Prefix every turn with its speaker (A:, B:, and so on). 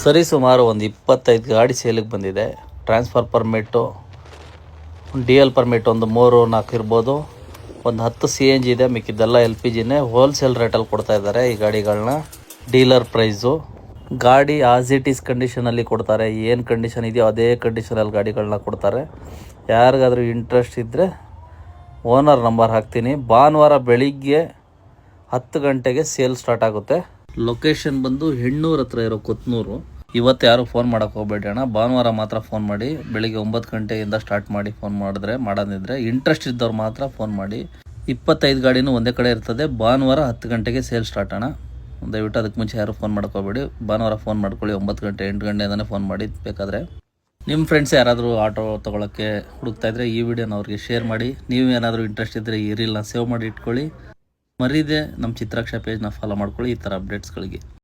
A: ಸರಿ ಸುಮಾರು ಒಂದು 25 ಗಾಡಿ ಸೇಲಿಗೆ ಬಂದಿದೆ. Transfer permit, D L permit ಒಂದು 3-4 ಇರ್ಬೋದು. ಒಂದು 10 CNG ಇದೆ, ಮಿಕ್ಕಿದ್ದೆಲ್ಲ LPGನೇ. ಹೋಲ್ಸೇಲ್ ರೇಟಲ್ಲಿ ಕೊಡ್ತಾ ಇದ್ದಾರೆ ಈ ಗಾಡಿಗಳನ್ನ. Dealer price. ಗಾಡಿ ಆಸ್ ಇಟ್ ಈಸ್ ಕಂಡೀಷನಲ್ಲಿ ಕೊಡ್ತಾರೆ. ಏನು ಕಂಡೀಷನ್ ಇದೆಯೋ ಅದೇ ಕಂಡೀಷನಲ್ಲಿ ಗಾಡಿಗಳನ್ನ ಕೊಡ್ತಾರೆ. ಯಾರಿಗಾದ್ರೂ ಇಂಟ್ರೆಸ್ಟ್ ಇದ್ದರೆ ಓನರ್ ನಂಬರ್ ಹಾಕ್ತೀನಿ. ಭಾನುವಾರ ಬೆಳಿಗ್ಗೆ 10 ಗಂಟೆಗೆ ಸೇಲ್ ಸ್ಟಾರ್ಟ್ ಆಗುತ್ತೆ. ಲೊಕೇಶನ್ ಬಂದು ಹೆಣ್ಣೂರು ಹತ್ರ ಇರೋ ಕೊತ್ನೂರು. ಇವತ್ತು ಯಾರು ಫೋನ್ ಮಾಡೋಕ್ಕೆ ಹೋಗಬೇಡಿ ಅಣ್ಣ, ಭಾನುವಾರ ಮಾತ್ರ ಫೋನ್ ಮಾಡಿ. ಬೆಳಿಗ್ಗೆ 9 ಗಂಟೆಯಿಂದ ಸ್ಟಾರ್ಟ್ ಮಾಡಿ ಫೋನ್ ಮಾಡೋದಿದ್ರೆ ಇಂಟ್ರೆಸ್ಟ್ ಇದ್ದವ್ರು ಮಾತ್ರ ಫೋನ್ ಮಾಡಿ. 25 ಗಾಡಿನೂ ಒಂದೇ ಕಡೆ ಇರ್ತದೆ. ಭಾನುವಾರ 10 ಗಂಟೆಗೆ ಸೇಲ್ ಸ್ಟಾರ್ಟ್ ಅಣ್ಣ. ದಯವಿಟ್ಟು ಅದಕ್ಕೆ ಮುಂಚೆ ಯಾರು ಫೋನ್ ಮಾಡೋಕ್ಕೆ ಹೋಗಬೇಡಿ. ಭಾನುವಾರ ಫೋನ್ ಮಾಡ್ಕೊಳ್ಳಿ. 9 ಗಂಟೆ 8 ಗಂಟೆಯಿಂದನೇ ಫೋನ್ ಮಾಡಿ ಬೇಕಾದರೆ. ನಿಮ್ಮ ಫ್ರೆಂಡ್ಸ್ ಯಾರಾದರೂ ಆಟೋ ತೊಗೊಳಕ್ಕೆ ಹುಡುಕ್ತಾ ಇದ್ದರೆ ಈ ವಿಡಿಯೋನ ಅವ್ರಿಗೆ ಶೇರ್ ಮಾಡಿ. ನೀವು ಏನಾದರೂ ಇಂಟ್ರೆಸ್ಟ್ ಇದ್ದರೆ ಈ ರೀಲ್ನ ಸೇವ್ ಮಾಡಿ ಇಟ್ಕೊಳ್ಳಿ. ಮರೀದೆ ನಮ್ಮ ಚಿತ್ರಾಕ್ಷ ಪೇಜ್ನ ಫಾಲೋ ಮಾಡ್ಕೊಳ್ಳಿ ಈ ಥರ ಅಪ್ಡೇಟ್ಸ್ಗಳಿಗೆ.